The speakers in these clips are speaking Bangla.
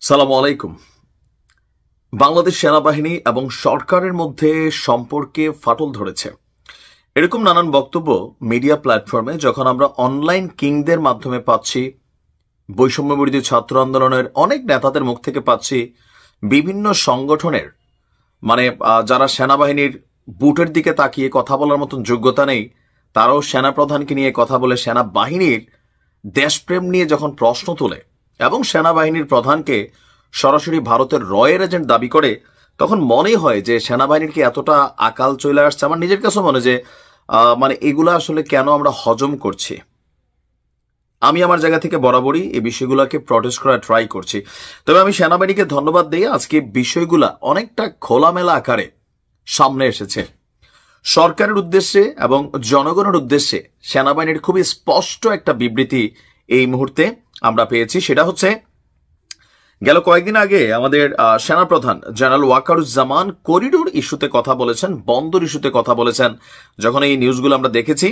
সালামু আলাইকুম। বাংলাদেশ সেনাবাহিনী এবং সরকারের মধ্যে সম্পর্কে ফাটল ধরেছে, এরকম নানান বক্তব্য মিডিয়া প্ল্যাটফর্মে যখন আমরা অনলাইন কিংদের মাধ্যমে পাচ্ছি, বৈষম্য বিরোধী ছাত্র আন্দোলনের অনেক নেতাদের মুখ থেকে পাচ্ছি, বিভিন্ন সংগঠনের যারা সেনাবাহিনীর বুটের দিকে তাকিয়ে কথা বলার মতন যোগ্যতা নেই, তারাও সেনাপ্রধানকে নিয়ে কথা বলে সেনাবাহিনীর দেশপ্রেম নিয়ে যখন প্রশ্ন তোলে এবং সেনাবাহিনীর প্রধানকে সরাসরি ভারতের রয়ের এজেন্ট দাবি করে, তখন মনে হয় যে সেনাবাহিনীর কি এতটা আকাল চলে আসছে। আমার নিজের কাছে মনে যে এগুলা আসলে কেন আমরা হজম করছি। আমি আমার জায়গা থেকে বরাবরই এই বিষয়গুলোকে প্রটেস্ট করার ট্রাই করছি। তবে আমি সেনাবাহিনীকে ধন্যবাদ দিয়ে আজকে বিষয়গুলা অনেকটা খোলামেলা আকারে সামনে এসেছে। সরকারের উদ্দেশ্যে এবং জনগণের উদ্দেশ্যে সেনাবাহিনীর খুবই স্পষ্ট একটা বিবৃতি এই মুহূর্তে আমরা পেয়েছি। সেটা হচ্ছে, গেল কয়েকদিন আগে আমাদের সেনাপ্রধান জেনারেল ওয়াকারুজ্জামান করিডোর ইস্যুতে কথা বলেছেন, বন্দর ইস্যুতে কথা বলেছেন। যখন এই নিউজগুলো আমরা দেখেছি,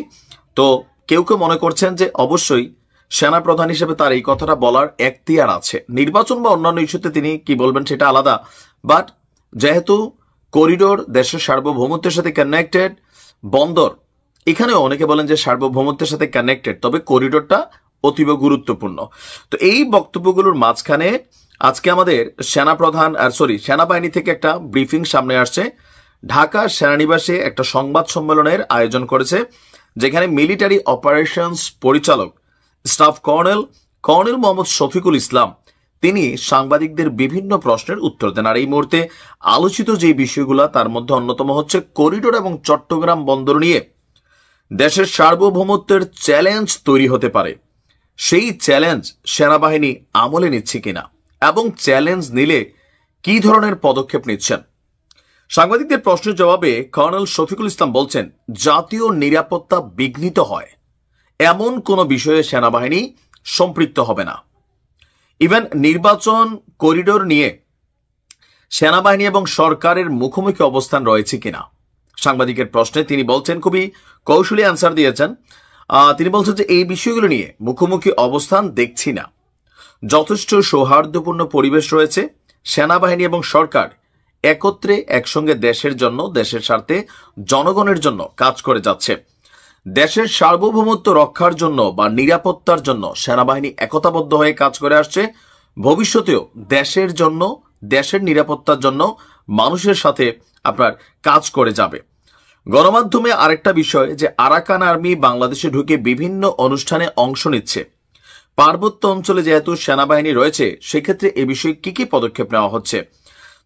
তো কেউ কেউ মনে করছেন যে অবশ্যই সেনাপ্রধান হিসেবে তার এই কথাটা বলার এখতিয়ার আছে। নির্বাচন বা অন্যান্য ইস্যুতে তিনি কি বলবেন সেটা আলাদা, বাট যেহেতু করিডোর দেশের সার্বভৌমত্বের সাথে কানেক্টেড, বন্দর এখানে অনেকে বলেন যে সার্বভৌমত্বের সাথে কানেক্টেড, তবে করিডোরটা অতীব গুরুত্বপূর্ণ। তো এই বক্তব্যগুলোর মাঝখানে আজকে আমাদের সেনাবাহিনী থেকে একটা ব্রিফিং সামনে আসছে। ঢাকা সেনানিবাসে একটা সংবাদ সম্মেলনের আয়োজন করেছে, যেখানে মিলিটারি অপারেশনস পরিচালক স্টাফ কর্নেল মোহাম্মদ শফিকুল ইসলাম তিনি সাংবাদিকদের বিভিন্ন প্রশ্নের উত্তর দেন। আর এই মুহূর্তে আলোচিত যে বিষয়গুলো, তার মধ্যে অন্যতম হচ্ছে করিডোর এবং চট্টগ্রাম বন্দর নিয়ে দেশের সার্বভৌমত্বের চ্যালেঞ্জ তৈরি হতে পারে। সেই চ্যালেঞ্জ সেনাবাহিনী আমলে নিচ্ছে কিনা এবং চ্যালেঞ্জ নিলে কি ধরনের পদক্ষেপ নিচ্ছেন। সাংবাদিকদের প্রশ্নের জবাবে কর্নেল শফিকুল ইসলাম বলছেন, জাতীয় নিরাপত্তা বিঘ্নিত হয় এমন কোন বিষয়ে সেনাবাহিনী সম্পৃক্ত হবে না। ইভেন নির্বাচন, করিডোর নিয়ে সেনাবাহিনী এবং সরকারের মুখোমুখি অবস্থান রয়েছে কিনা সাংবাদিকের প্রশ্নে তিনি বলছেন, খুবই কৌশলী অ্যান্সার দিয়েছেন। তিনি বলছেন যে এই বিষয়গুলো নিয়ে মুখোমুখি অবস্থান দেখছি না, যথেষ্ট সৌহার্দ্যপূর্ণ পরিবেশ রয়েছে। সেনাবাহিনী এবং সরকার একত্রে একসঙ্গে দেশের জন্য, দেশের স্বার্থে, জনগণের জন্য কাজ করে যাচ্ছে। দেশের সার্বভৌমত্ব রক্ষার জন্য বা নিরাপত্তার জন্য সেনাবাহিনী একতাবদ্ধ হয়ে কাজ করে আসছে। ভবিষ্যতেও দেশের জন্য, দেশের নিরাপত্তার জন্য মানুষের সাথে আপনার কাজ করে যাবে। গণমাধ্যমে আরেকটা বিষয় যে আরাকান আর্মি বাংলাদেশে ঢুকে বিভিন্ন অনুষ্ঠানে অংশ নিচ্ছে। পার্বত্য অঞ্চলে যেহেতু সেনাবাহিনী রয়েছে, সেক্ষেত্রে এ বিষয়ে কি কি পদক্ষেপ নেওয়া হচ্ছে।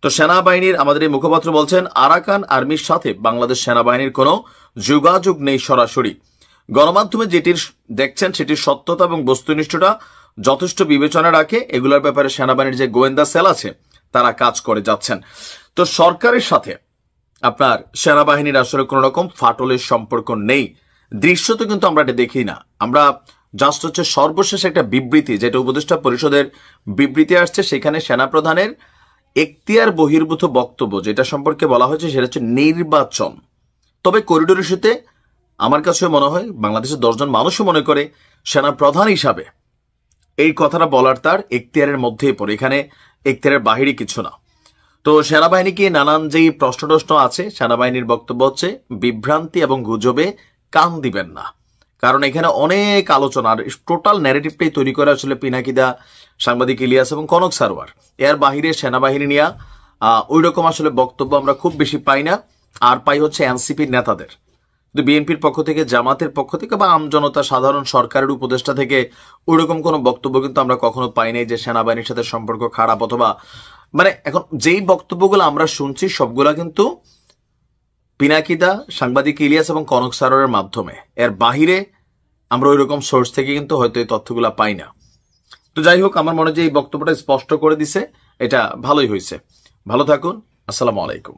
তো সেনাবাহিনীর আমাদের এই মুখপাত্র বলছেন, আরাকান আর্মির সাথে বাংলাদেশ সেনাবাহিনীর কোনো যোগাযোগ নেই সরাসরি। গণমাধ্যমে যেটির দেখছেন সেটির সত্যতা এবং বস্তুনিষ্ঠতা যথেষ্ট বিবেচনা রাখে। এগুলোর ব্যাপারে সেনাবাহিনীর যে গোয়েন্দা সেল আছে তারা কাজ করে যাচ্ছেন। তো সরকারের সাথে আপনার সেনাবাহিনীর আসলে কোন রকম ফাটলের সম্পর্ক নেই। দৃশ্য তো কিন্তু আমরা এটা দেখি না, আমরা জাস্ট হচ্ছে সর্বশেষ একটা বিবৃতি, যেটা উপদেষ্টা পরিষদের বিবৃতি আসছে, সেখানে সেনাপ্রধানের এখতিয়ার বহির্ভূত বক্তব্য যেটা সম্পর্কে বলা হয়েছে সেটা হচ্ছে নির্বাচন। তবে করিডোর ইস্যুতে আমার কাছে মনে হয় বাংলাদেশের 10 জন মানুষও মনে করে সেনাপ্রধান হিসাবে এই কথাটা বলার তার এখতিয়ারের মধ্যেই পড়ে, এখানে এখতিয়ারের বাহিরে কিছু না। তো সেনাবাহিনীকে নানান যেই প্রশ্ন আছে, সেনাবাহিনীর বক্তব্য হচ্ছে বিভ্রান্তি এবং গুজবে কান দিবেন না, কারণ এখানে অনেক আলোচনা, আর টোটাল ন্যারেটিভটাই তৈরি করে আসলে পিনাকিদা, সাংবাদিক ইলিয়াস এবং কনক সারোয়ার। এর বাহিরে সেনাবাহিনী নিয়ে ওই রকম আসলে বক্তব্য আমরা খুব বেশি পাই না। আর পাই হচ্ছে এনসিপির নেতাদের, কিন্তু বিএনপির পক্ষ থেকে, জামাতের পক্ষ থেকে বা আমজনতা, সাধারণ সরকারের উপদেষ্টা থেকে ওই রকম কোনো বক্তব্য কিন্তু আমরা কখনো পাই নাই যে সেনাবাহিনীর সাথে সম্পর্ক খারাপ, অথবা এখন যেই বক্তব্যগুলো আমরা শুনছি সবগুলা কিন্তু পিনাকিদা, সাংবাদিক ইলিয়াস এবং কনক সারোয়ারের মাধ্যমে। এর বাহিরে আমরা ওই রকম সোর্স থেকে কিন্তু হয়তো এই তথ্যগুলা পাই না। তো যাই হোক, আমার মনে হয় যে এই বক্তব্যটা স্পষ্ট করে দিছে, এটা ভালোই হয়েছে। ভালো থাকুন, আসসালামু আলাইকুম।